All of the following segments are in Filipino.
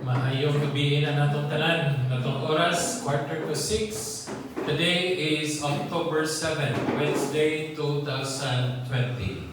Maayong gabi na natong tanan. Natong oras, 5:45. Today is October 7, Wednesday, 2020.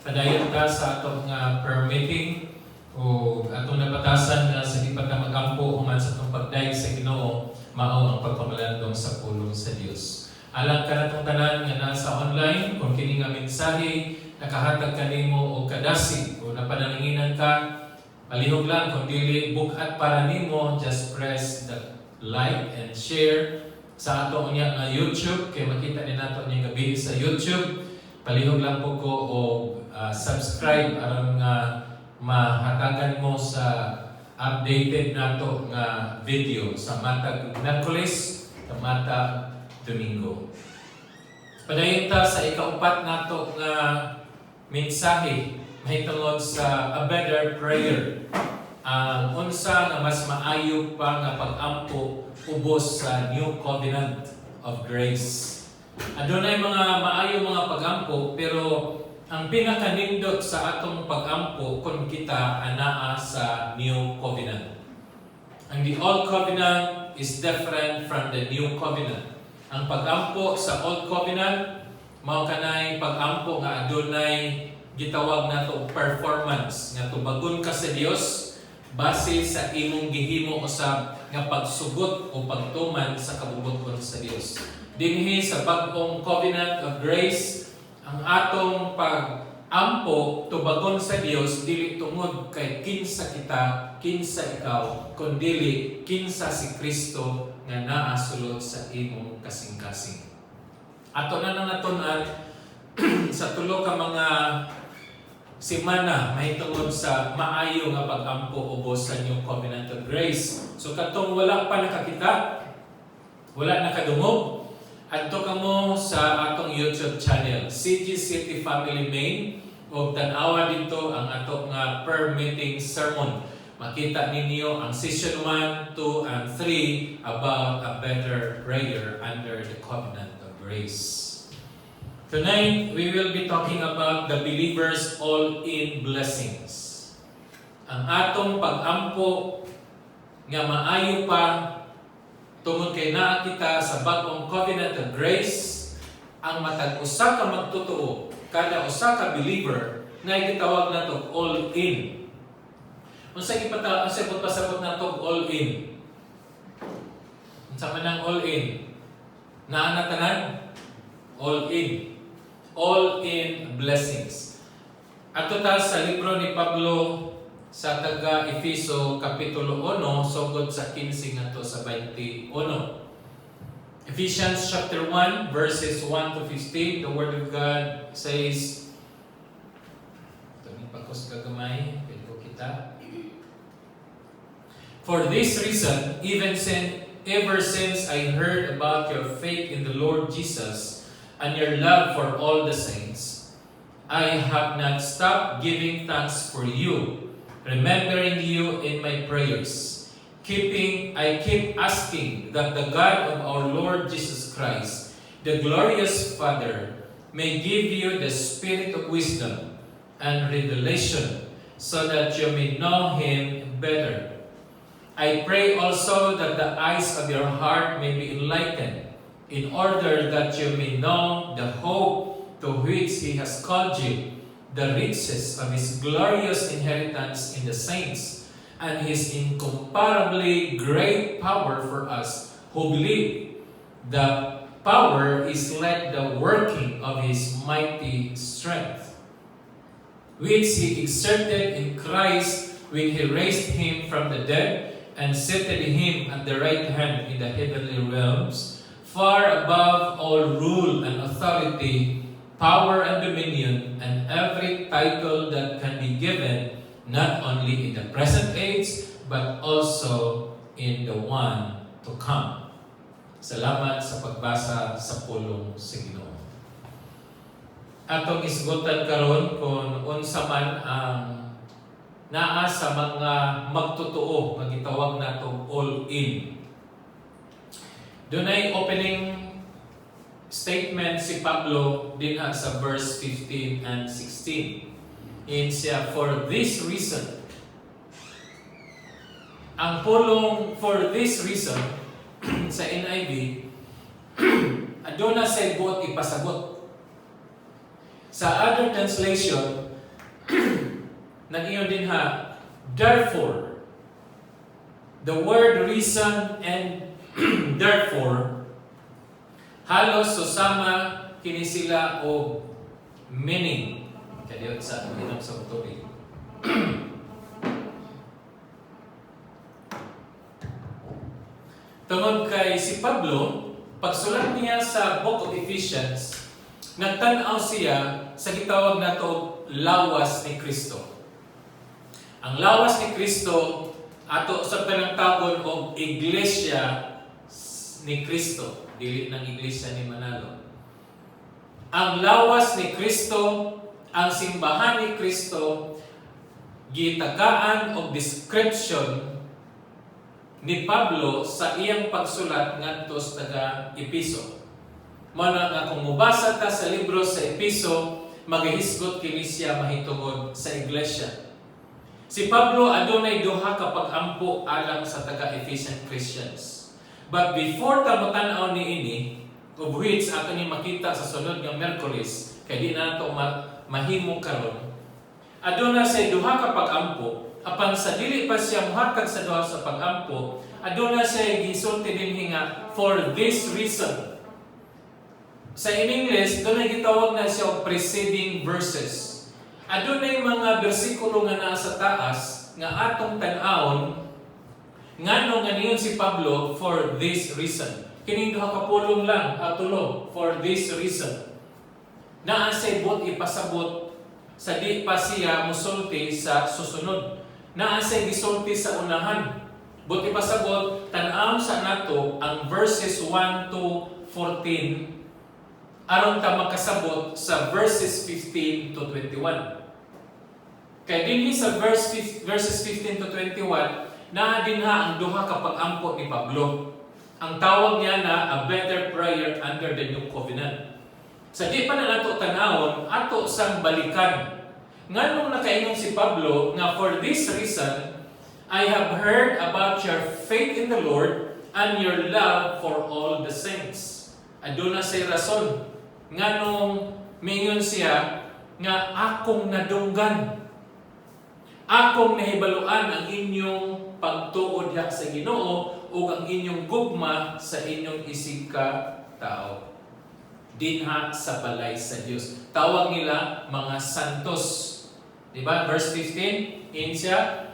Padayon ta sa atong prayer meeting o atong nabatasan nga sa di pa ta magampo human sa atong pagdayeg sa Ginoo mao ang pagpamalandong sa pulong sa Dios. Alang ka natong tanan nga nasa online, kung kini nga mensahe nakahatag kanimo og kadasi o napanalinginan ka, palihog lang kung dili bukat para nimo, just press the like and share sa ato unya nga YouTube kay makita ni nato nya gabi sa YouTube. Palihog lang po ko o subscribe aron nga mahatagan mo sa updated nato nga video sa matag Miyerkules sa matag Domingo. Padayon ta sa ikaupat nato nga mensahe mahitungod sa a better prayer. Ang unsa nga mas maayo pa nga pag-ampo ubos sa New Covenant of Grace. Adunay mga maayo mga pag-ampo, pero ang pinakanindot sa atong pag-ampo kung kita anaa sa New Covenant. Ang the Old Covenant is different from the New Covenant. Ang pag-ampo sa Old Covenant mao kanay pag-ampo nga adunay gitawag nato performance nga tubagon ka sa Dios base sa imong gihimo usab nga pagsugot o pagtuman sa kabubuton sa Dios. Dinhi sa bag-ong Covenant of Grace, ang atong pag-ampo tubagon sa Dios dili tungod kay kinsa kita, kinsa ikaw, kundi kinsa si Kristo nga naa sulod sa imong kasing-kasing. Ato na natun-an sa tulo ka mga semana mahitungod sa maayo nga pag-ampo ubos sa New Covenant of Grace. So katong wala pa nakakita, wala nakadungog, adto kamo sa atong YouTube channel, CG City Family Main, ug tan-awa dito ang ato nga prayer meeting sermon. Makita ninyo ang session 1, 2, and 3 about a better prayer under the Covenant of Grace. Tonight, we will be talking about the believer's all-in blessings. Ang atong pag-ampo nga maayo pa tungod kay naa kita sa bag-ong Covenant of Grace, ang matag usa ka magtotoo, kada usa ka believer nga gitawag nato all-in. Unsa pasabot nato all-in? Unsa man ang all-in? Naa na tanan? All-in. All-in blessings. Ato ta sa libro ni Pablo sa taga-Efeso Kapitulo 1, sugod sa 15 ngadto sa 21. Ephesians chapter 1, verses 1 to 15, the Word of God says, ito ni pagkos kagamay, pwede ko kita. For this reason, ever since I heard about your faith in the Lord Jesus, and your love for all the saints, I have not stopped giving thanks for you, remembering you in my prayers. I keep asking that the God of our Lord Jesus Christ, the glorious Father, may give you the spirit of wisdom and revelation so that you may know Him better. I pray also that the eyes of your heart may be enlightened, in order that you may know the hope to which He has called you, the riches of His glorious inheritance in the saints, and His incomparably great power for us who believe. The power is like the working of His mighty strength, which He exerted in Christ when He raised Him from the dead and seated Him at the right hand in the heavenly realms, far above all rule and authority, power and dominion, and every title that can be given, not only in the present age, but also in the one to come. Salamat sa pagbasa sa pulong sa Ginoo. Atong isgutan karon kung unsa man ang naa sa mga magtotoo nga gitawag natong all-in. Dunay opening statement si Pablo dinha sa verse 15 and 16. In siya, for this reason, Ang pulong for this reason sa NIV, aduna say buot ipasagot. Sa other translation, nag-iyon din ha, therefore, the word reason and therefore, halos susama kini sila o meaning. Kaya sa inom sa tubig. Tungod kay si Pablo, pagsulat niya sa Book of Ephesians, nagtanaw siya sa gitawag nato lawas ni Kristo. Ang lawas ni Kristo ato sa panangtawag og iglesia ni Kristo, dili ng iglesia ni Manalo. Ang lawas ni Kristo, ang simbahan ni Kristo, gitagaan og description ni Pablo sa iyang pagsulat ngadto sa taga-Episo. Mao nga kung mubasa ta sa libro sa Episo, magahisgot kini siya mahitungod sa iglesia. Si Pablo adunay duha ka pag-ampo alang sa taga-Ephesian Christians. But before ta matan-aw niini, of which ato ni makita sa sunod nga Miyerkules, kay di na nato mahimo karon, aduna say duha ka pag-ampo. Apan sa dili pa siya muhatag sa duha sa pag-ampo, aduna siya gisulti dinhi nga for this reason. Sa in English, doon ay gitawag na siya preceding verses. Adunay mga bersikulo nga naa sa taas nga atong tan-awon ngano nga niyon si Pablo for this reason. Kining duha ka pulong lang atulo for this reason. Naa say bot ipasabot sa di pa siya musulti sa susunod. Naa say gisulti sa unahan. Buti pasabot, tan-aw sa nato ang verses 1 to 14 aron ta makasabot sa verses 15 to 21. Kay dinhi sa verses 15 to 21, naa dinha ang duha ka pag-ampo ni Pablo. Ang tawag niya na a better prayer under the new covenant. Sa di pa na nato tan-awon, ato sang balikan. Nganong nakaingon si Pablo nga for this reason, I have heard about your faith in the Lord and your love for all the saints. Aduna say rason. Nganong mingon siya nga akong nadunggan. Akong nahibaluan ang inyong pagtuod diha sa Ginoo ug ang inyong gugma sa inyong isig ka tao. Dinha sa balay sa Dios. Tawag nila mga santos. Diba? Verse 15, in siya,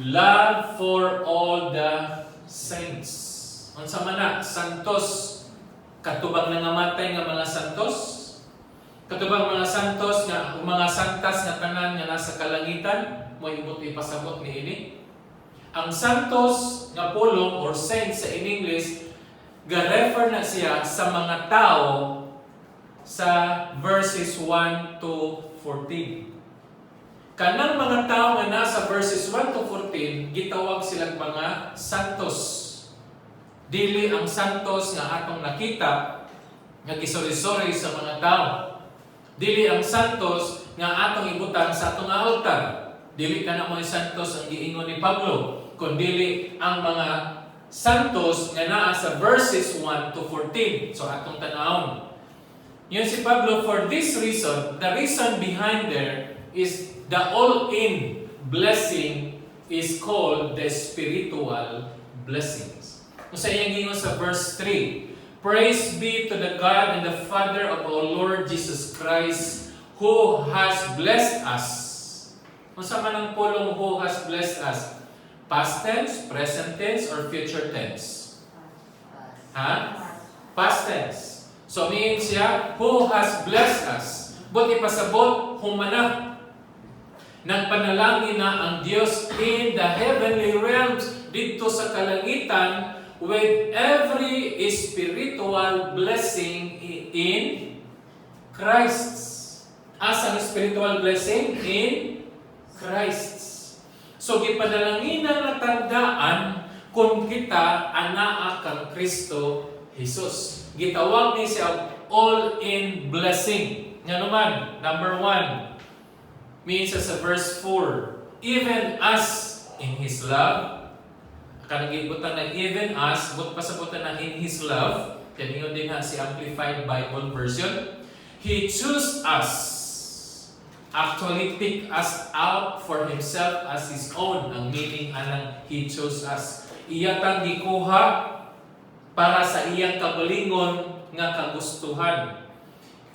love for all the saints. Unsa man na, santos. Katubang nangamatay nga mga santos. Katubang mga santos nga, mga santas nga tanan nga nasa kalangitan, mo ibot ipasabot ni ini. Ang santos nga pulong or saints sa in English, ga-refer na siya sa mga tao sa verses 1 to 14. Kanang mga tao nga nasa verses 1 to 14, gitawag silang mga santos. Dili ang santos nga atong nakita nga gisori-sori sa mga tao. Dili ang santos nga atong ibutang sa atong altar. Dili ka na mo santos ang giingon ni Pablo, kundi ang mga santos nga naa sa verses 1 to 14. So atong tanawon. Yun si Pablo, for this reason, the reason behind there is the all-in blessing is called the spiritual blessings. Kung sa iyang gingon sa verse 3, praise be to the God and the Father of our Lord Jesus Christ, who has blessed us. Kung sa man ang pulong who has blessed us, past tense, present tense, or future tense? Past tense. So means siya, who has blessed us. But ipasabot, humana. Nagpanalangin na ang Diyos in the heavenly realms dito sa kalangitan with every spiritual blessing in Christ. Asang spiritual blessing? In Christ. So, gipadalanginan na tandaan kung kita anaa kang Kristo Jesus. Gitawag ni siya all-in blessing. Nga naman, number 1, means sa verse 4, even as in His love, Kanang gibutan na even as, but pasabutan na in His love, kaningon din ha si Amplified Bible Version, He chose us, actually pick us out for Himself as His own. Ang meaning anang He chose us. Iyatang gikuha para sa iyang kabalingon nga kagustuhan.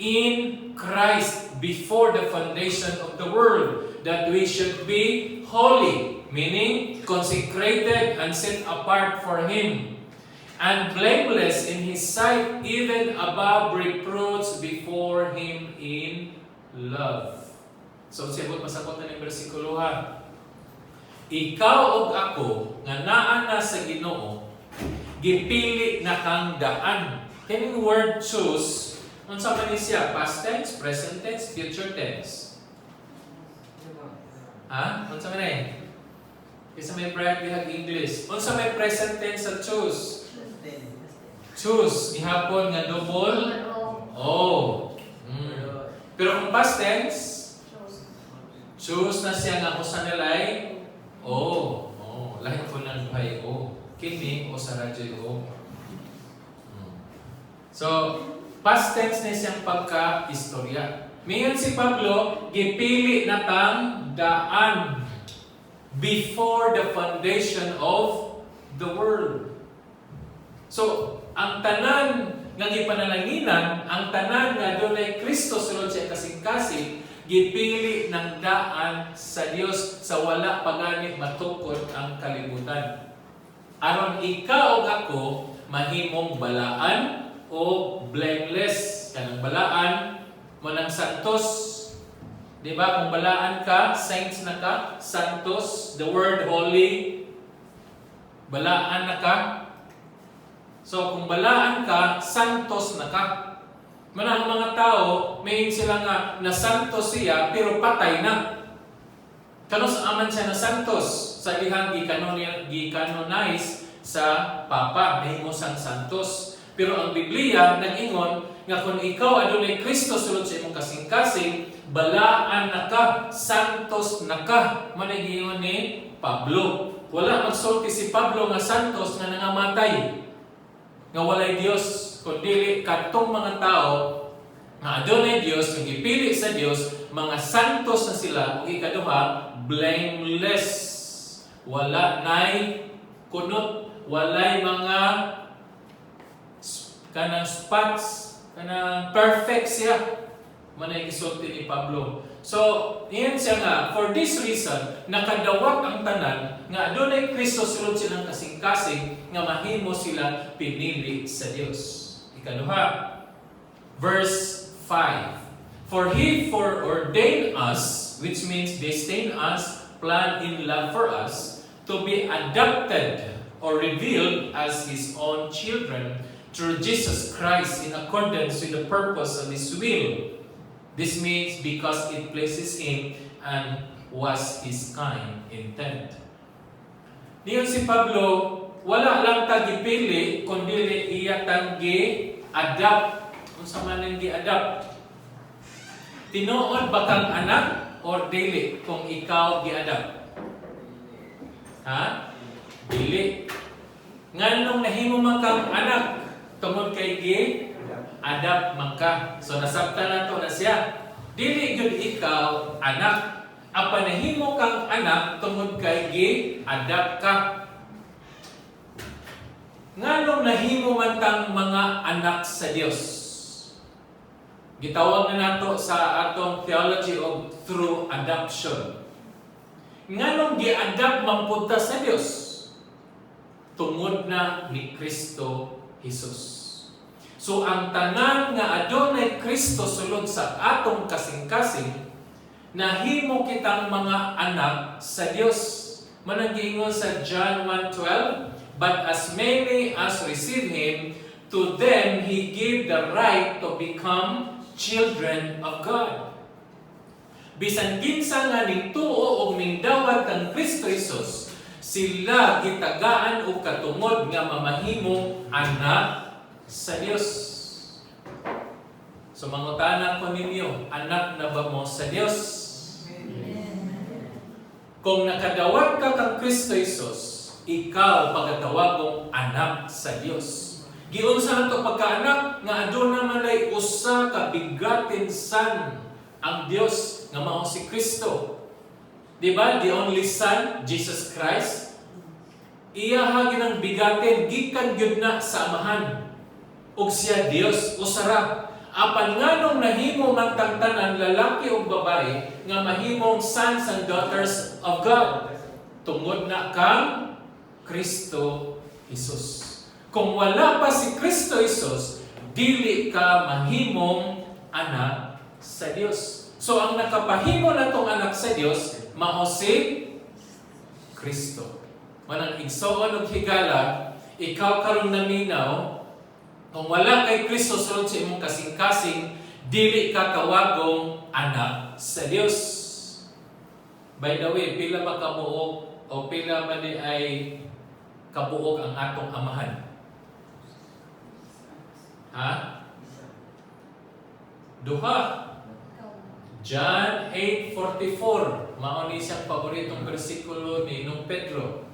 In Christ, before the foundation of the world, that we should be holy, meaning consecrated and set apart for Him, and blameless in His sight, even above reproach before Him in love. So, siyabot masakot na ng versikulo ha. Ikaw ug ako, nga naa na sa Ginoo, gipili na kang daan. Kining word choose, unsa man ni siya? Past tense, present tense, future tense. Ha? Unsa man eh? Isa may bright bihag English. Unsa may present tense sa choose? Choose. Ihapon nga double. Oh. Pero kung past tense, choose na siya nga usa nilay. Oh. Lahi ko ng buhay. Oh. Kini o sa radyo. Oh. So, past tense na siyang pagka-istorya. Mingon si Pablo, gipili na tang daan before the foundation of the world. So, ang tanan nga gipanalanginan, ang tanan nga dunay Kristo sulod siya kasing-kasing, gipili ng daan sa Dios sa wala pagani matukod ang kalibutan. Aron ikaw ug ako mahimong balaan o blameless. Kanang balaan mo ng santos. Di ba? Kung balaan ka, saints na ka, santos, the word holy, balaan na ka. So, kung balaan ka, santos na ka. Manang mga tao, may sila nga na santos siya, pero patay na. Kano sa aman siya na santos? Sa dihang gikanonize sa Papa, may mo sang santos. Pero ang Biblia nag-ingon nga kung ikaw adunay Kristo sulod sa imong kasing-kasing, balaan na ka, santos na ka. Managingon ni Pablo. Wala magsulti si Pablo nga santos nga nangamatay. Nga walay Dios, kundi katong mga tao nga adunay Dios, nga gipili sa Dios, mga santos na sila, ug ikaduha, blameless. Wala nay kunot, walay mga kanang spots, kanang perfect siya. Manay gisulti ni Pablo. So, iyan siya nga, for this reason, nakadawat ang tanan nga adunay Kristo sulod silang kasing-kasing nga mahimo sila pinili sa Dios. Ikaduha, verse 5. For He foreordained us, which means destined us, planned in love for us, to be adopted or revealed as His own children through Jesus Christ in accordance with the purpose of His will. This means because it pleases Him and was His kind intent. Diyon si Pablo, wala lang tagipili, kundi iya tang gi-adapt. Kung sa man ang gi-adapt. Tinuod ba kang anak or dili kung ikaw gi-adapt? Ha? Dili. Nganong nahimo man kang anak, tungod kay gi-adapt man ka. So nasabtan nato na siya. Dili gyud ikaw anak. Apa nahimo kang anak tungod kay gi-adapt ka. Nganong nahimo man tang mga anak sa Dios? Gitawag na nato sa atong theology of through adoption. Nganong gi-adapt man punta sa Dios? Tungod na ni Kristo Jesus. So ang tanan nga adunay Kristo sulod sa atong kasing-kasing, nahimo kitang mga anak sa Dios. Manang giingon sa John 1:12, but as many as receive Him, to them He gave the right to become children of God. Bisan kinsa nga ning tuo og ning dawat kang Kristo Jesus, sila gitagaan og katungod nga mamahimong anak sa Dios. So mangutana ko ninyo, anak na ba mo sa Dios? Kung nakadawat ka kang Kristo Jesus, ikaw pagkatawagong anak sa Dios. Giunsa nato pagkaanak nga aduna man lay usa ka bigatin san ang Dios nga mao si Kristo. Di ba? The only Son, Jesus Christ. Iya hagi ng bigatin gikan gyud na sa amahan. Ug siya Dios usara. Apan nganong nahimo man tangtanan lalaki ug babae nga mahimong sons and daughters of God tungod na kang Kristo Jesus. Kung wala pa si Kristo Jesus, dili ka mahimong anak sa Dios. So ang nakapahimo na tong anak sa Dios, mao si Kristo. Manang igsoon ug higala, ikaw karon naminaw, kung wala kay Kristo sulod sa imong kasing-kasing, dili ka tawagong anak sa Dios. By the way, pila ba kabuok o pila ba di ay kabuok ang atong amahan? Ha? Duha. John 8:44. Mao ni siyang paboritong bersikulo ni nung Pedro.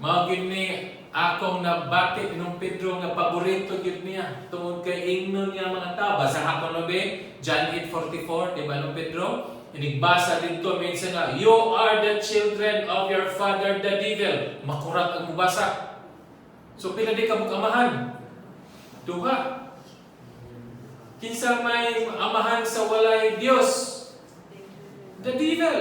Mao gyud ni akong nabati nung Pedro nga paborito gyud niya tungod kay ingnon niya mga tao. Basahan ko no be John 8:44, di ba nung Pedro? Inigbasa dito minsan nga, you are the children of your father the devil. Makurat ang mubasa. So pila di ka amahan? Duha. Kinsa may amahan sa walay Dios? The devil.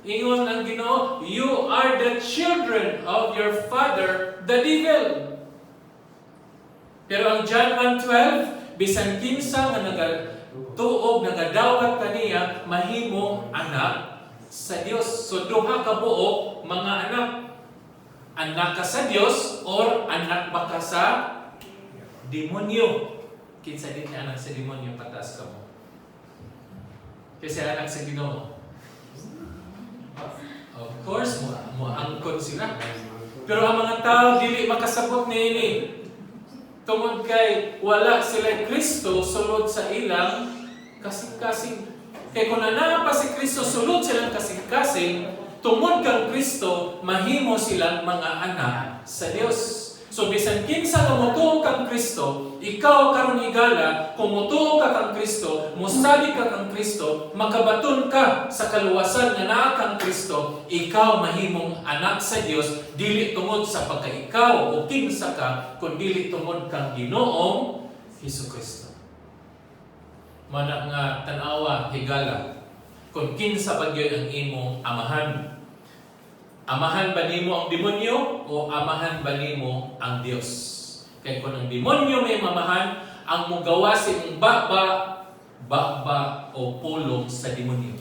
Ingon ang Ginoo, you are the children of your father, the devil. Pero ang John 1:12, bisan kinsa nga nagatuog, nagadawat kaniya, mahimo anak sa Dios. So duha ka buok mga anak. Anak ka sa Dios or anak ba ka sa demonyo? Kinsa din anak sa demonyo, pataas ka mo. Kasi anak sa Ginoo. Of course, moangkon sila. Pero ang mga tao dili makasabot niini. Tungod kay wala sila Kristo sulod sa ilang kasing-kasing. Kay kung naa pa si Kristo sulod silang kasing-kasing, tungod kang Kristo, mahimo silang mga anak sa Dios. So bisan kinsa nga motuo kang Kristo, ikaw karon higala, kung motuo ka kang Kristo, mosali ka kang Kristo, makabaton ka sa kaluwasan nga naa kang Kristo, ikaw mahimong anak sa Dios, dili tungod sa pagkaikaw o kinsa ka, kun dili tungod kang Ginoong Hesukristo. Mana nga tan-awa higala, kung kinsa ba gyud ang imong amahan. Amahan ba nimo ang demonyo o amahan ba nimo ang Dios? Kaya kung ang demonyo may mamahan, ang mugawa sa imong baba o pulong sa demonyo.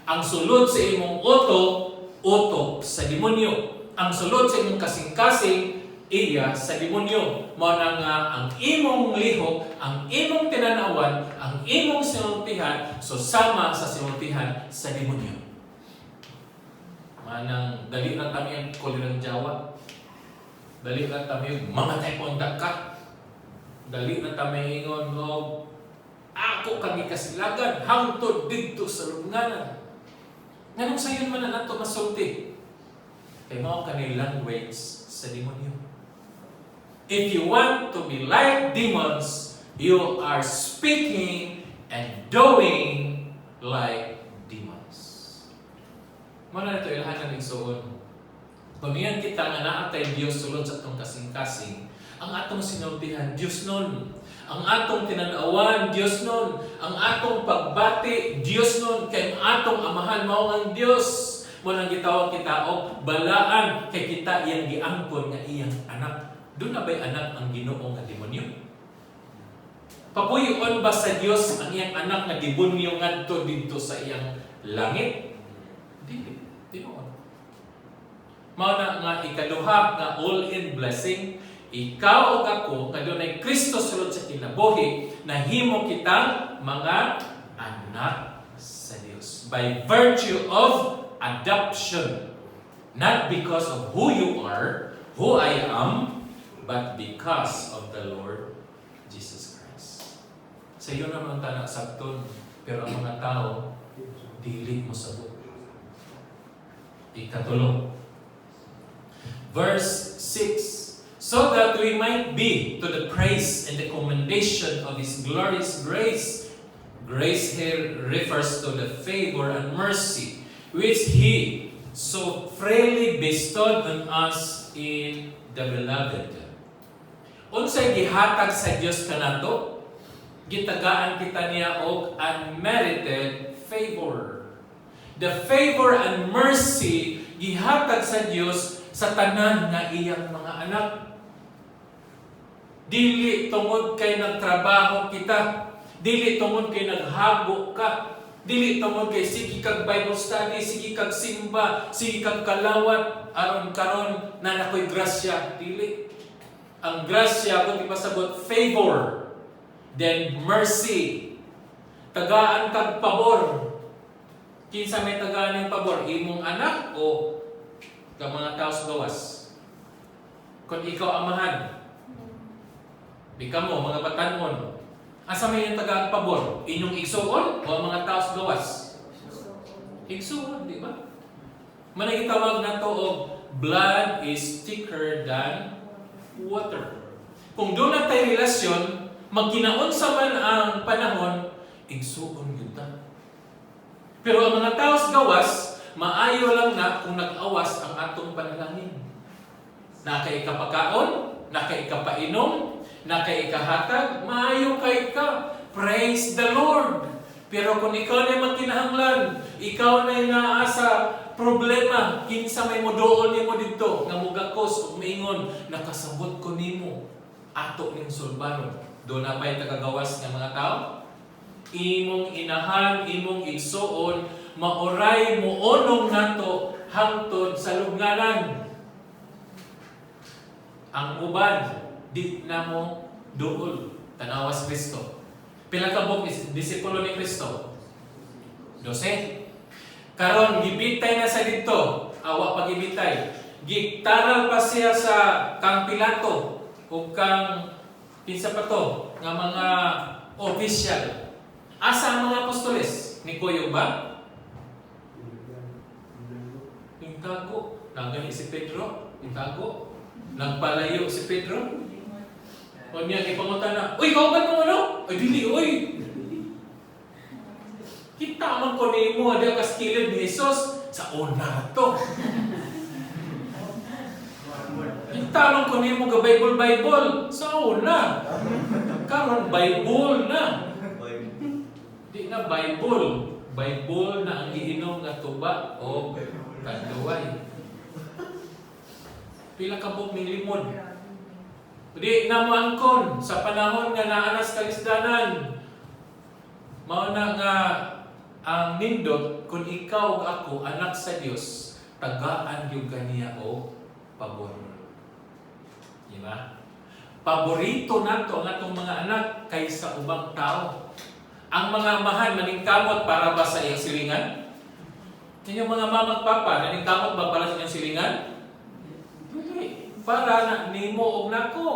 Ang sulod sa imong utok sa demonyo. Ang sulod sa imong kasing-kasing, iya sa demonyo. Mao na nga ang imong lihok, ang imong tinanawan, ang imong sinultihan, so sama sa sinultihan sa demonyo. Manang dali na kami ang kulirang Jawa. Dali na kami yung mamatay ko ang daka. Dali na kami ingon o ako kami kasilagan hangtod dito sa lubnganan. Nganong sayon man na nato masulti? Kay mao kanil language sa demonyo. If you want to be like demons, you are speaking and doing like mana na ito ilahan ng igsoon. Kung niyan kita nga naatay Diyos sulod sa atong kasing-kasing, ang atong sinultihan, Diyos nun. Ang atong tinanawan, Diyos nun. Ang atong pagbati, Diyos nun. Kaya ang atong amahan, mao ang Diyos. Munang gitawag kita o balaan kay kita iyang giangkon nga iyang anak. Doon na ba'y anak ang Ginoo nga demonyo? Papuyon ba sa Diyos ang iyang anak nga demonyo ngadto dito sa iyang langit? Dili. Tinuod. Mao na nga ikaduha nga all-in blessing, ikaw ug ako nga dunay Kristo sulod sa kinabuhi, nahimo kitang mga anak sa Dios by virtue of adoption, not because of who you are, who I am, but because of the Lord Jesus Christ. Sa iyo naman tanak sabton, pero ang mga tao dili mo sabot. Ikatulo, Verse 6, so that we might be to the praise and the commendation of His glorious grace. Grace here refers to the favor and mercy which He so freely bestowed on us in the beloved. Unsay gihatag sa Dios kanato? Gitagaan kita niya og unmerited favor. The favor and mercy gihatag sa Dios sa tanan nga iyang mga anak. Dili tungod kay nagtrabaho kita, dili tungod kay naghago ka, dili tungod kay sige kag Bible study, sige kag simba, sige kag kalawat aron karon na nakoy grasya. Dili. Ang grasya kung ipasabot favor, then mercy. Tagaan kag pabor. Kinsa may tagaan ng pabor? Imong anak o ka mga tao sa gawas? Kung ikaw amahan, di ka mo, mga batanon, asa may yung tagaan pabor? Inyong igsuon o mga tao sa gawas? Igsuon, di ba? Managitawag na to og blood is thicker than water. Kung doon na tayo relasyon, magkinaon sa man ang panahon, igsuon yun ta. Pero ang mga tao sa gawas, maayo lang na kung nag-awas ang atong panalangin. Nakaikapakaon, nakaikapainom, nakaikahatag, maayo kay ka. Praise the Lord! Pero kung ikaw na magkinahanglan, ikaw na naasa problema, kinsa may modool nimo dito, nga mugakos o maingon, nakasabot ko nimo, ato ning sulbaron. Doon na ba'y tagagawas ng mga tao? Imong inahan, imong igsuon, mauray mo onong nato hangtod sa lubnganan. Ang uban, di na mo duol. Tanawas Kristo. Pila ka bok disipulo ni Kristo? 12. Karon gibitay na sa dito, awa pa gibitay. Gitaral pa siya sa kang Pilato o kang kinsa pa to nga mga official. Asa ang mga apostoles? Ni Kuyo ba? Intago. Nagani si Pedro? Intago. Nagpalayo si Pedro? O niya ipangutan na, uy, kauban mo ano? Ay, dili, uy! Kita man ko ni mo, ada kaskilid ni Jesus sa una to. Kita man ko ni mo ga Bible sa una. Karon Bible na. Di na Bible. Bible na ang giinom nga tuba o kaduway. Pila ka buk ning limod. Di na moangkon sa panahon nga naanas kalisdanan. Mao na nga ang nindot kung ikaw ug ako anak sa Dios, tagaan gyud kaniya o pabor. Di ba? Paborito nato ang atong mga anak kaysa ubang tao. Ang mga amahan maningkamot para ba sa iyang silingan? Inyong mga mamag papa, naningkamot ba para sa iyang silingan? Para na nimo og nako.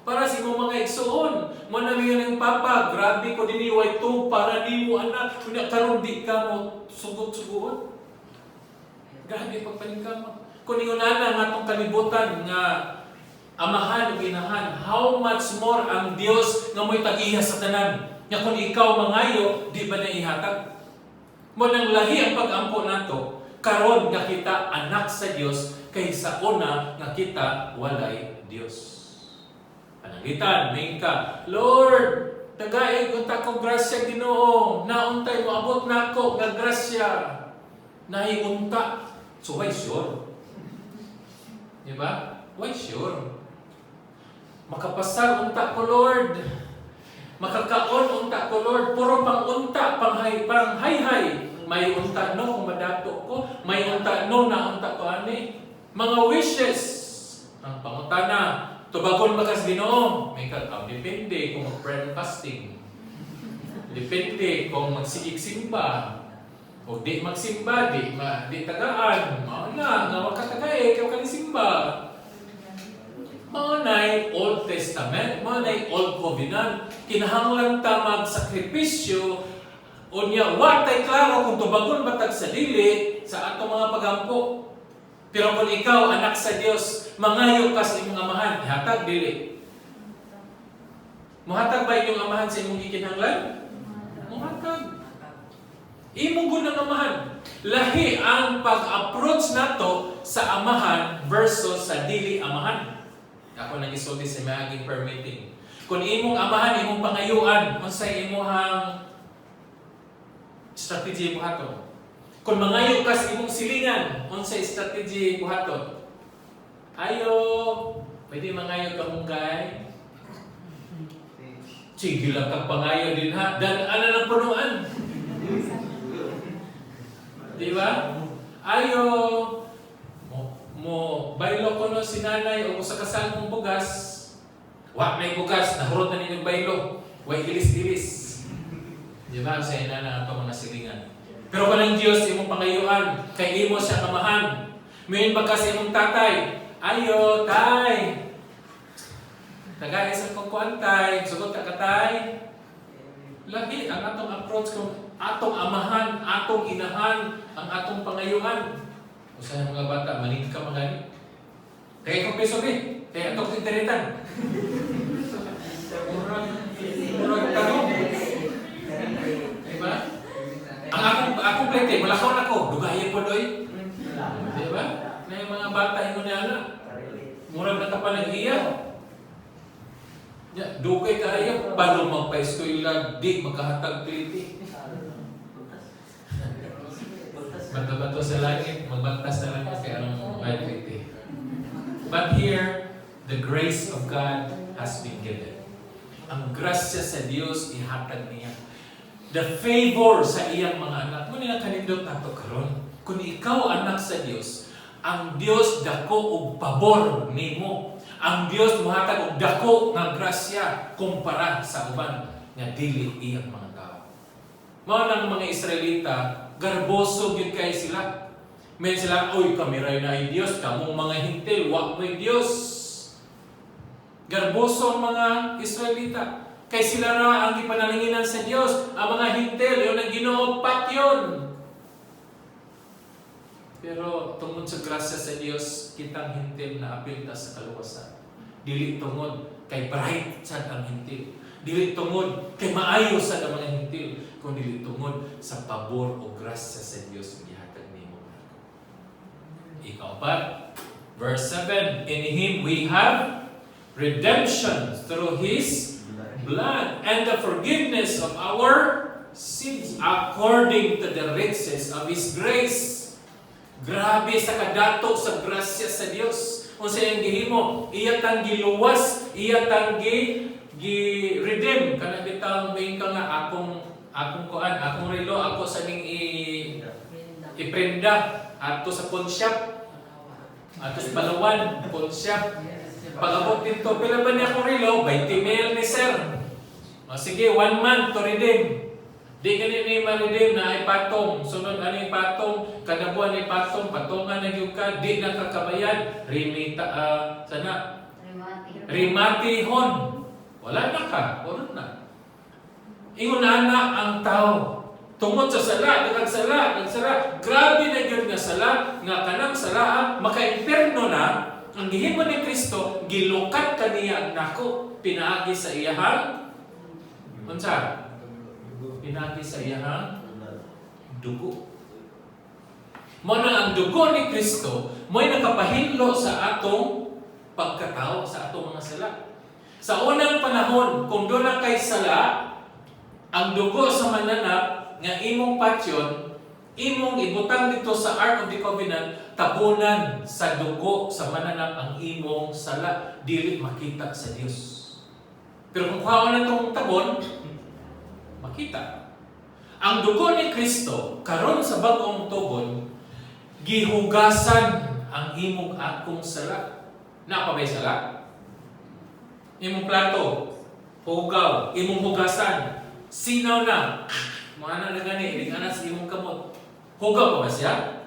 Para sa imong mga igsuon. Mo na ng papa, grabe ko diniway to para nimo anak. Kunya karon di ka mo sugot-sugot. Grabe pagpaningkamot. Kung ingunana nga atong kalibutan nga amahan ug inahan, how much more ang Dios nga mo'y tag-iya sa tanan. Nya kung ikaw mangayo, di ba na ihatag? Mo nang lahi ang pag-ampo nato, karon nga kita anak sa Dios kaysa una nga kita walay Dios. Panangitan, may ka, Lord, tagay unta ko grasya Ginoo, nauntay mo abot nako nga grasya. Naiunta. So why sure? Di ba? Why sure? Makapasar unta ko Lord. Makakaon unta ko Lord. Puro pang unta, pang hayhay. May unta no kung madato ko, may unta no na unta ko ani. Mga wishes. Ang pangutana, tubagon ba kas Ginoo? May kagaw, depende kung mag-prayer and fasting. Depende kung magsigig simba. O di magsimba, di tagaan. Mao na, nga makatagay, ikaw ka ni simba. Mao na'y Old Testament, mao na'y Old Covenant. Kinahanglan ta magsakripisyo. O niya, watay klaro kung tubagon batag sa dili sa atong mga pagampo. Pero kung ikaw anak sa Dios, mangayo ka sa imong amahan, ihatag dili. Muhatag ba inyong amahan sa imong gikinahanglan? Muhatag. Imong gunang amahan. Lahi ang pag-approach nato sa amahan versus sa dili amahan. Ako nagisulti sa maging permitting. Kung imong amahan, imong pangayuan, unsay imong strategy buhaton. Kung mangayo ka sa imong silingan, unsay strategy buhaton. Ayo, pwede mangayo ka mong guy. Sige lang kang pangayo din ha. Dan ano ng punuan. Di ba? Ayo, mo baylo ko no si nanay o sa kasal mong bugas. Wa may bugas, nahurot na ninyong baylo. Way ilis-ilis. Di ba? Sa ina na ito mga silingan. Pero kung ang Diyos, imong pangayuan, kay imo siya kamahan. Mayon ba kasi imong tatay, ayo, tay. Tagay sa kukuan tay, sugot ka katay. Lagi ang atong approach kung atong amahan, atong inahan, ang atong pangayuan. Usahay mga bata, manig ka magani. Kaya kung peso kaya atong tintiritan. Murag tanong. Diba? Ang akong plete, malakaw na ko, dugayin po doy. Diba? Na yung mga bata yung na murag na ka pa nag-iya. Dugay kayo, paano magpa-eskwela, di makahatag plete. Bato-bato sa langit, magbantas na lang kaya ang plete. But here, the grace of God has been given. Ang grasya sa Diyos, ihatag niya. The favor sa iyang mga anak. Muna na kanindot nato karon. Kung ikaw anak sa Diyos, ang Diyos dako og pabor nimo. Ang Diyos muhatag og dako nga grasya kumpara sa uban nga dili iyang mga tao. Mao nang mga Israelita, garboso gyud kay sila. May sila, oy kami ray na Diyos, kamong mga hintil, wa mo'y Diyos. Garboso ang mga Israelita. Kay sila na ang ipanalinginan sa Diyos, ang mga hintil, yun ang Ginoo patyon. Pero tungod sa grasya sa Diyos, kitang hintil na apilta sa kaluwasan. Dili tungod kay bright sad ang hintil. Dili tungod kay maayo sad ang mga hintil, kung dili tungod sa pabor o grasya sa Diyos ang gihatag nimo. Ikaw pa, verse 7, in Him we have redemption through His blood and the forgiveness of our sins according to the riches of His grace. Grabe sa kadato sa grasya sa Dios. Unsa yang gihimo, iya tang giluwas, iya tang gi-redeem kana bitang main ka nga akong relo ako sa ning iprenda ato sa pawn shop. Ato sa Palawan, pawn shop. Pag-abot dito, pila ba niya akong relo? 20 mil ni sir. O sige, 1 month to redeem. Di ganit ni ma-redeem na ay patong. Sunod ano yung patong, kada buwan ay patong, patongan na yung ka, di na kakabayan. Rimatihon. Wala na ka, wala na. Ingon na ang tao. Tungod sa sala, nagsala. Grabe na yun nga sala, nga kanang sala, maka-imperno na. Ang gihimo ni Kristo, gilukat kaniya ang nako, pinaagi sa iyahang, unsa? Pinaagi sa iyahang dugo. Mo na ang dugo ni Kristo, mo'y nakapahinlo sa atong pagkatao, sa atong mga sala. Sa unang panahon, kung doon na kay sala, ang dugo sa mananap, nga imong patyon, imong ibutang dito sa Ark of the Covenant, tabunan sa dugo sa mananap ang imong sala, dili makita sa Dios. Pero kung kuhaon na itong tabon, makita. Ang dugo ni Kristo, karon sa bagong tubon, gihugasan ang imong akong sala. Napabay sala? Imong plato, hugaw, imong hugasan, sinaw na. Mga na gani, iling anas imong kamot. Hugaw pa ba siya?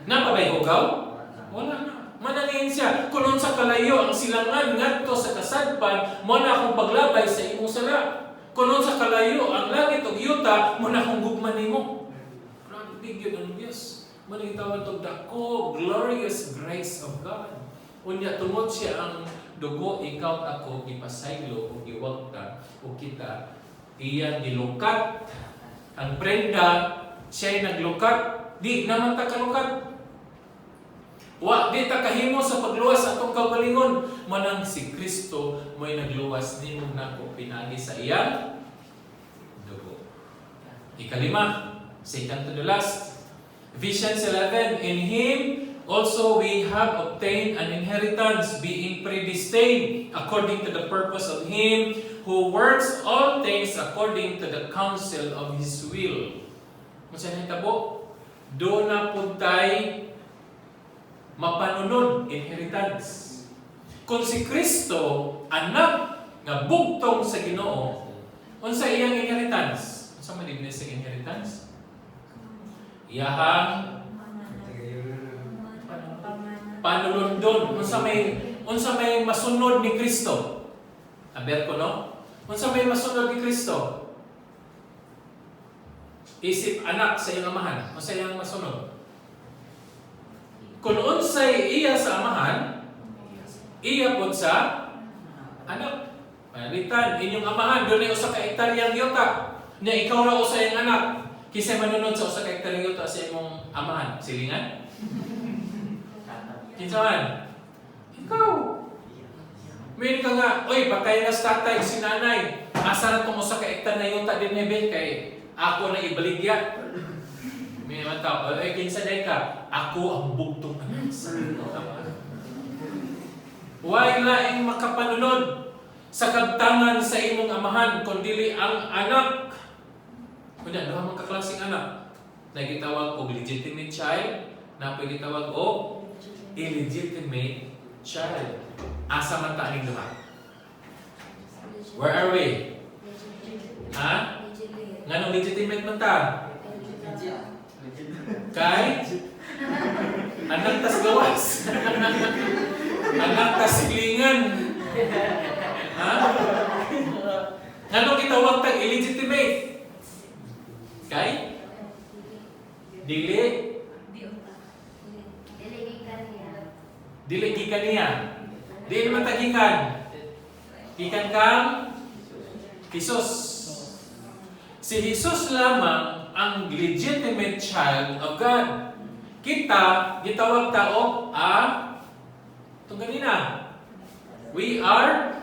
Napabay hugaw? Wala na. Manangin siya. Kung sa kalayo ang silangan ngadto sa kasadpan, mo na akong paglabay sa imong sala. Kung sa kalayo ang langit o yuta, mo na akong gugman nimo. Bigyan ng Diyos. Muna gitawag itong dako, glorious grace of God. Unya, tungod siya ang dugo, ikaw ako, ipasaylo, o iwagta, o kita, iya nilukat. Ang prenda, siya'y naglukat. Di naman ta kalukat. Wa, di ta kahimo sa pagluwas atong kaugalingon. Manang si Kristo mo'y nagluwas ni mong nako pinagi sa iyang dugo. Ikalima, second to the last. Ephesians 11, in Him also we have obtained an inheritance, being predestined according to the purpose of Him who works all things according to the counsel of His will. Masa na hitabo? Doon na puntay mapanunod, inheritance. Kung si Kristo, anak nga bugtong sa Ginoo, unsa iyang inheritance? Unsa man din sa inheritance? Iyahang panulundon. Unsa may masunod ni Kristo? Aber ko no? Unsa may masunod ni Kristo? Isip anak sa iyang amahan. Unsa iyang masunod? Kung unsay iya sa amahan, iya pod sa anak. Palitan inyong amahan doon ay usa ka hektaryang yuta. Nya ikaw ra usa iyang anak. Kisay manunod sa usa ka hektaryang yuta sa imong amahan? Silingan? Kinsa man? Ikaw. May ka nga, oy, patay na sa tatay, si nanay. Asa na itong usa ka hektar na yuta din nebe kay ako na ibaligya. May naman tao, oy, kinsa day ka? Ako ang bugtong anak sa amahan. Way laing makapanunod sa kabtangan sa imong amahan, kundi ang anak. Kunya, duha man ka klaseng anak. Nagitawag og legitimate child, na pagitawag og illegitimate child. Asa man ta aning duha? Where are we? Ha? Nganong legitimate man ta? Kay? Anak tas gawas. Anak tas silingan. Ha? Nganong gitawag tag illegitimate? Kay? Dili gikan niya. Dili naman tagikan. Gikan kang Jesus. Si Jesus lamang ang legitimate child of God. Kita, gitawag tao, itong ganina. We are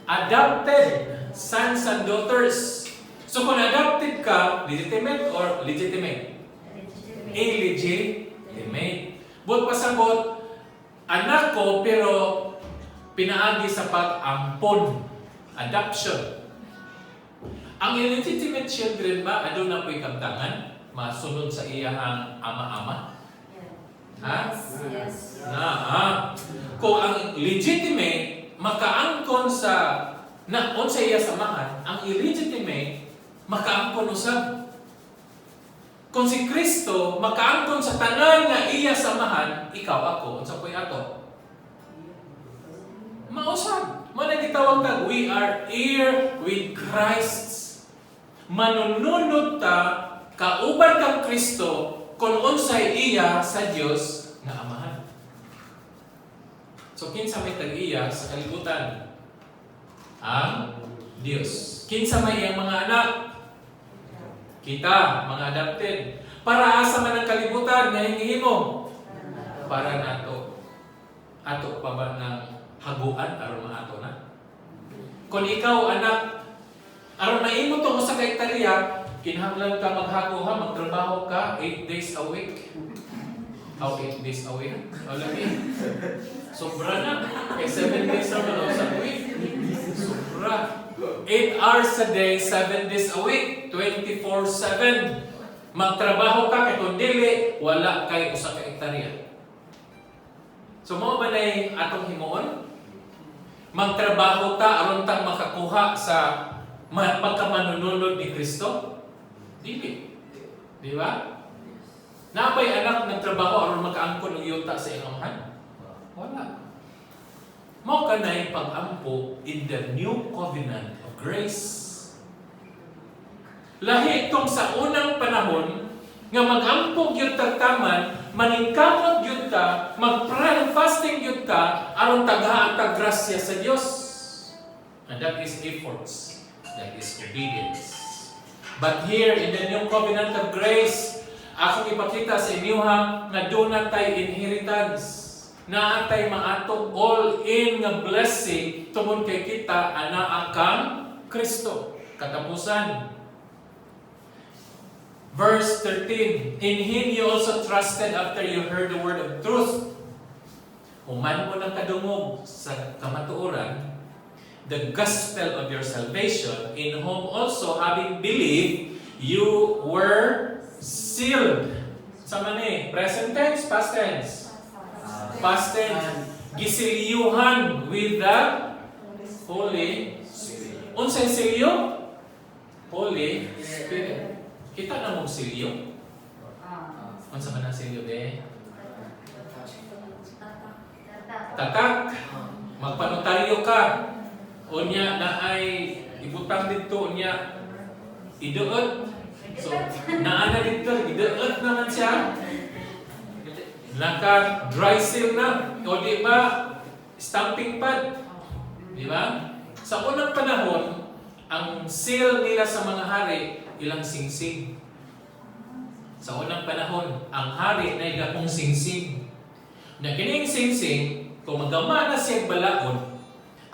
adopted sons and daughters. So kung adopted ka, legitimate or legitimate? Illegitimate. But pasabot, anak ko pero pinaagi sa pag-ampon. Adoption. Ang illegitimate children ba, adun na po'y kabtangan? Masunod sa iyahang ama-ama? Ha? Yes. Kung ang legitimate, makaangkon sa sa iya samahan, ang illegitimate, makaangkon usab. Kung si Kristo, makaangkon sa tanan nga iya samahan, ikaw ako, unsa po'y ato? Mausab. Muna gitawag tag, we are heir with Christ. Manununod ta, kauban kang Kristo, kung unsay iya sa Dios nga amahan. So kinsa may tag-iya sa kalibutan? Ang Dios. Kinsa may iyang mga anak? Kita, mga adopted. Para asa man ang kalibutan nga hingihimo? Para nato. Ato pa ba ng haguan aron maato na? Kung ikaw anak, aron maimo tong usa ka hektarya, kinahanglan ka maghago ha, magtrabaho ka 8 days a week. How 8 days a week? Lagi. Sobra na. 7 days naman sa week. Sobra. 8 hours a day, 7 days a week, 24/7. Magtrabaho ka kay kung dili, wala kay usa ka hektarya. So mao ba nay atong himuon? Magtrabaho ta aron tang makakuha sa pagkamanununod ni Kristo? Dili. Di ba? Napay anak nagtrabaho aron makaangkon og yuta sa iyang amahan? Wala. Mao kanay pag-ampo in the new covenant of grace. Lahi itong sa unang panahon nga mag-ampog yun taman, maningkamot yun ka, mag-prayer and fasting yun ka, aron taghaan tag grasya sa Dios. And that is efforts. That is obedience. But here in the new covenant of grace, akong ipakita sa inyo nga doon na tayo inheritance. Na tay maatong all-in nga blessing tungod kay kita ana akang Kristo. Katapusan. Verse 13, in Him you also trusted after you heard the word of truth. Human mo ng kadungog sa kamatuoran, the gospel of your salvation, in whom also having believed, you were sealed. Sa mani, present tense, past tense. Past tense, gisiliyuhan with the Holy Spirit. Unsay silyo? Holy Spirit. Kita na mong silyo? Unsa man ang silyo, be? Tatak. Magpanotaryo ka. Unya na ay ibutang dito, unya iduot. So, naana dito, iduot naman siya. Naka-dry seal na. O di ba, stamping pad. Di ba? Sa unang panahon, ang seal nila sa mga hari, ilang singsing. Sa unang panahon, ang hari na igapong singsing. Na kining singsing, kung magama na siyang balaod,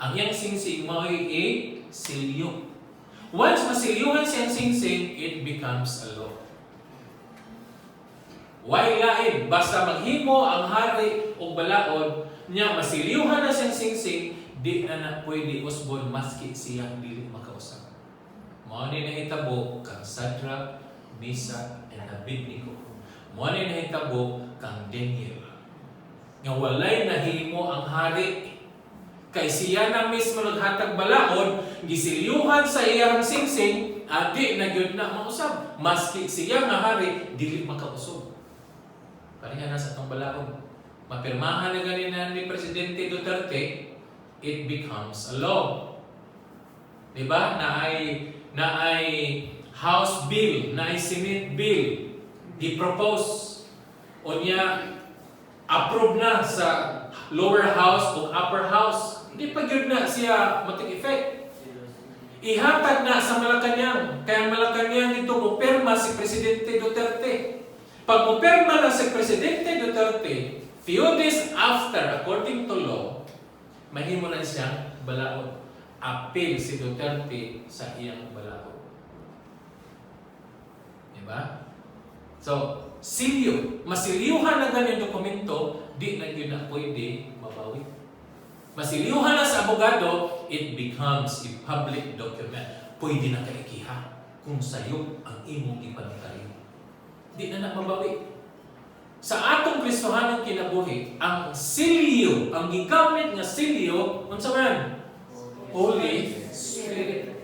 ang iyang singsing may silyo. Once masilyuhan siyang singsing, it becomes a law. Why lain? Basta maghimo ang hari o balaod niya, masiliuhan na siyang singsing, di na pwede usbon maski siyang dili makausap. Mao ni nahitabo kang Shadrach, Meshach, and Abednego. Mao ni nahitabo kang Daniel. Nga walay nahimo ang hari. Kay siya na mismo naghatag balaod, gisiliuhan sa iyang singsing, adi na gyud na mausab. Maski siya nga hari, dili makausab. Pareha na sa itong balaod. Mapirmahan na ganina ni Presidente Duterte, it becomes a law. Diba? Na ay House Bill, na ay Senate Bill, i-propose. O niya, approve na sa lower house o upper house. Hindi pa yun na siya matik-effect. Ihatag na sa Malacanang. Kaya Malacanang ito mupirma si Presidente Duterte. Pag mupirma na si Presidente Duterte, few days after, according to law, mahimo na siyang balaod. Appeal si Duterte sa iyang balaod. Diba? So, silyo. Masiliuhan na ganyan dokumento, di na yun na pwede mabawi. Masiliuhan na sa abogado, it becomes a public document. Pwede na kaikiha kung sayo ang imong ipanutayo. Di na mabawi. Sa atong Kristohanong kinabuhi, ang silyo, ang gigamit nga silyo, unsa man? Holy Spirit.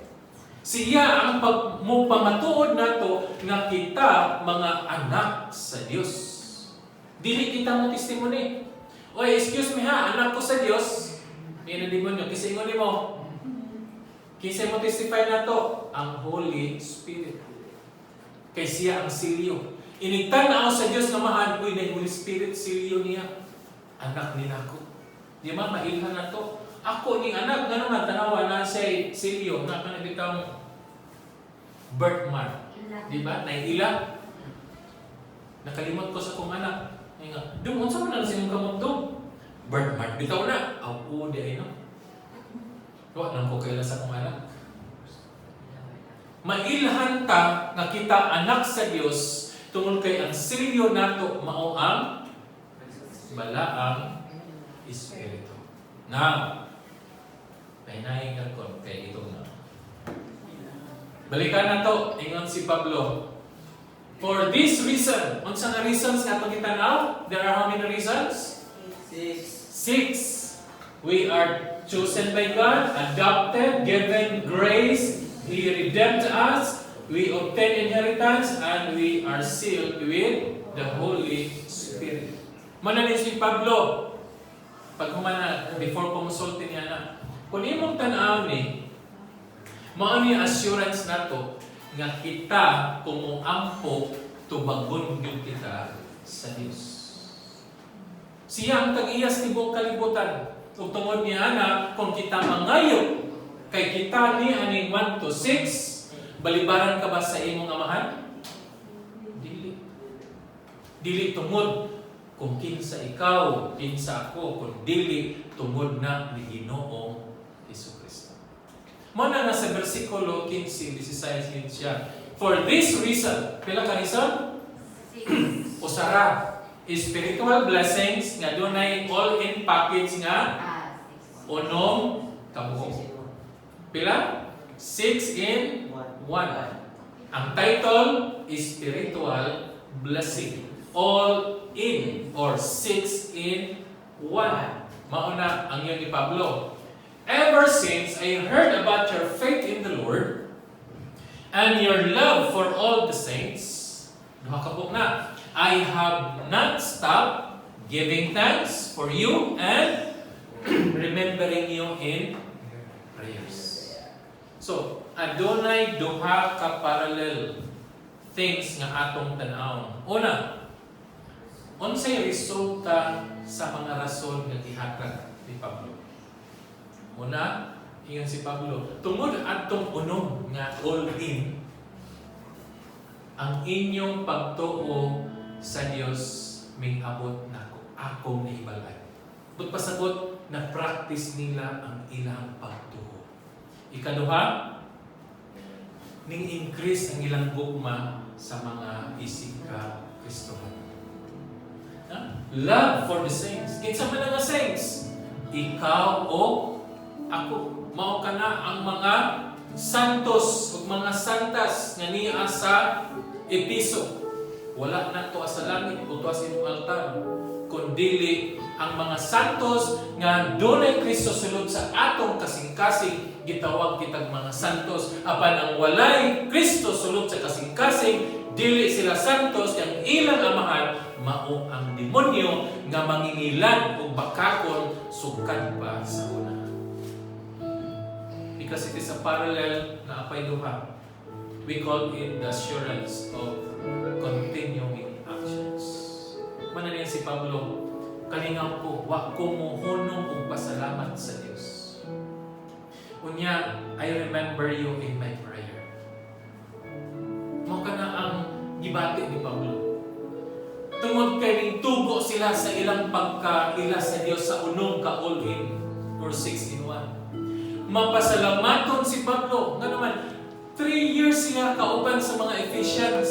Siya ang pamatuod nato nga kita mga anak sa Dios. Dili kita mo testimony. Oy, excuse me ha, anak ko sa Dios. May demonyo, kasi ingon mo. Kisa mo testify nato ang Holy Spirit. Kay siya ang silyo. Inigtanaw sa Diyos na mahal ko na Holy Spirit, silyo niya. Anak ni nako. Di ba, mailhan na to. Ako ni anak, gano'n nga, tanawa na siya silyo, na kanabitang birthmark. Di ba? Naihila. Nakalimot ko sa kong anak. Doon, unsa mo na silang kamot doon? Birthmark. Bitaw na. Ako, di ay no. Huwag lang ko kaila sa kong anak. Mailhan ta na kita anak sa Diyos tungod kay ang silyo nato mao ang balaang Espiritu. Now, pahinahing kakon kay itong na. Balikan na to, ingon si Pablo. For this reason, unsa nga reasons nga itong kitanaw? There are how many reasons? 6. We are chosen by God, adopted, given grace, He redeemed us, we obtain inheritance, and we are sealed with the Holy Spirit. Mananin si Pablo, pag humana, before kumusulti niya na, kung imong tanaw ni, mao ni assurance nato nga kita kung ampo tubagon gyud kita sa Dios. Siya ang tag-iyas tibuok kalibutan. Ug tungod niya na kung kita mangayo kay kita ni aning 1 to 6, balibaran ka ba sa imong amahan? Dili. Dili tungod kung kinsa ikaw, kinsa ako, kung dili tungod na ni Ginoong Jesucristo. Mo na sa bersikulo 15, 16 siya. For this reason, pila ka reason? Usara, spiritual blessings nga dunay all-in package nga unom kabuok. Pila? 6 in 1. Ang title is spiritual blessing. All in or 6 in 1. Mauna ang yun ni Pablo. Ever since I heard about your faith in the Lord and your love for all the saints, nakakabuk na, I have not stopped giving thanks for you and remembering you in prayers. So, adunay duha ka parallel things nga atong tan-awon. Una, unsay resulta sa mga rason nga gihatag ni Pablo? Una, ingon si Pablo, tungod atong unom nga all-in, ang inyong pagtuo sa Dios ming-abot nako, akong nahibalay. But pasabot na practice nila ang ilang pagtuo. Ikaduha, ning increase ang ilang gugma sa mga isika Kristohan. Love for the saints. Kinsa man nga saints? Ikaw o ako. Mao kana ang mga santos ug mga santas nga niya sa Episo. Wala na to sa langit o to sa imong altar, kundi ang mga santos nga dunay Kristo sulod sa atong kasing-kasing, gitawag kitag mga santos. Apan ang walay Kristo sulod sa kasing-kasing, dili sila santos, ang ilang amahan mao ang demonyo nga mangingilan ug bakakon sugkan pa sa una. Because it is a parallel na apay duha. We call it the assurance of continuing actions. Mananiyan si Pablo, kalingaw ko, wa ko mohunong ug pasalamat sa Dios. Unya, I remember you in my prayer. Mao kana ang gibati ni Pablo. Tungod kay ning tugo sila sa ilang pagkaila sa Dios sa unong ka-all-in or 6 in 1. Mapasalamaton si Pablo. Nga naman, 3 years sila kauban sa mga Ephesians.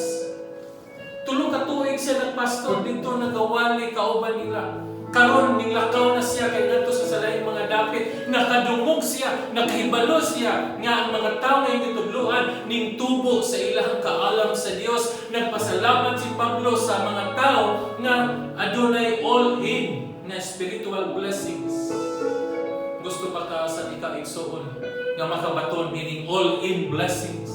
3 ka tuig siya nagpastor dito nagawali kauban nila. Karon nilakaw na siya kay ngadto sa laing mga dapit, nakadungog siya, nakahibalo siya nga ang mga tawo nga gitudloan ning tubo sa ilang kaalam sa Dios. Nagpasalamat si Pablo sa mga tawo nga adunay all-in na spiritual blessings. Gusto pa ka sa ika-igsoon nga makabaton meaning all-in blessings.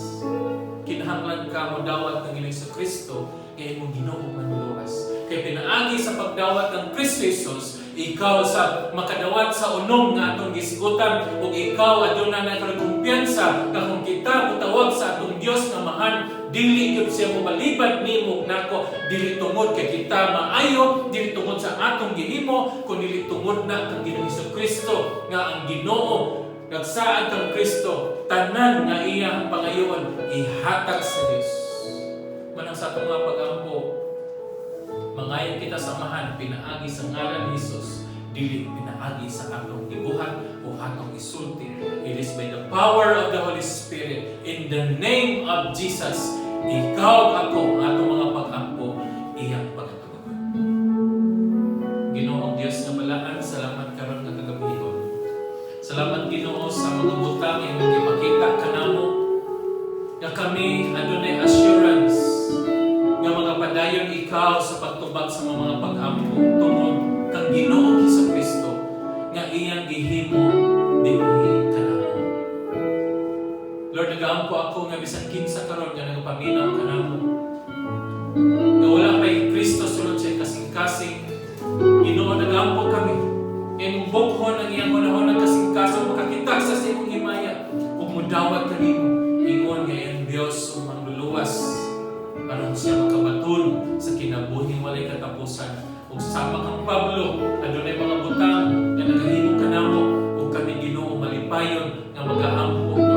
Kinahanglan ka mo dawat ng Hesus Kristo kay imong Ginoo manluwas. Kay pinaagi sa pagdawat ng Kristo Jesus, ikaw sa makadawat sa unom nga atong gisigutan ug ikaw aduna na kumpiyansa nga kung kita mutawag sa atong Dios nga mahan, dili gyud siya mobalibad nimo nako, dili tungod kay kita maayo, dili tungod sa atong gihimo, kun dili tungod na kang Ginoong Jesucristo nga ang Ginoo nagsaad kang Kristo, tanan nga iyang pangayoon ihatag sa Dios. Manang sa atong mga pagampo, mangayon kita sa mahan, pinaagi sa ngalan ni Jesus, dili pinaagi sa atong gibuhat o atong isulti. It is by the power of the Holy Spirit, in the name of Jesus, ikaw ako, atong mga pagampo, iyang pagtugon. Ginoong Dios na balaan, salamat karon nga kagabihon. Salamat Ginoo sa mga butang nga gipakita kanamo nga kami adunay assurance nga mga padayon ikaw sa pagtubag sa mga pag-ampo tungod kang Ginoong Jesucristo nga iyang gihimo dinhi kanamo. Lord, nagaampo ako nga bisan kinsa karon nga nagapaminaw kanamo nga wala pay Kristo sulod sa kasing-kasing. Ginoo, nagaampo kami kay bukhon ang iyang hunahon ng kasing-kasing makakita sa imong himaya ug mudawat kanimo ingon nga iyang Dios umang luluwas aron siya makabaton katapusan. Ug sama kang Pablo, adunay mga butang nga nagahimo kanamo ug kami Ginoo malipayon nga magaampo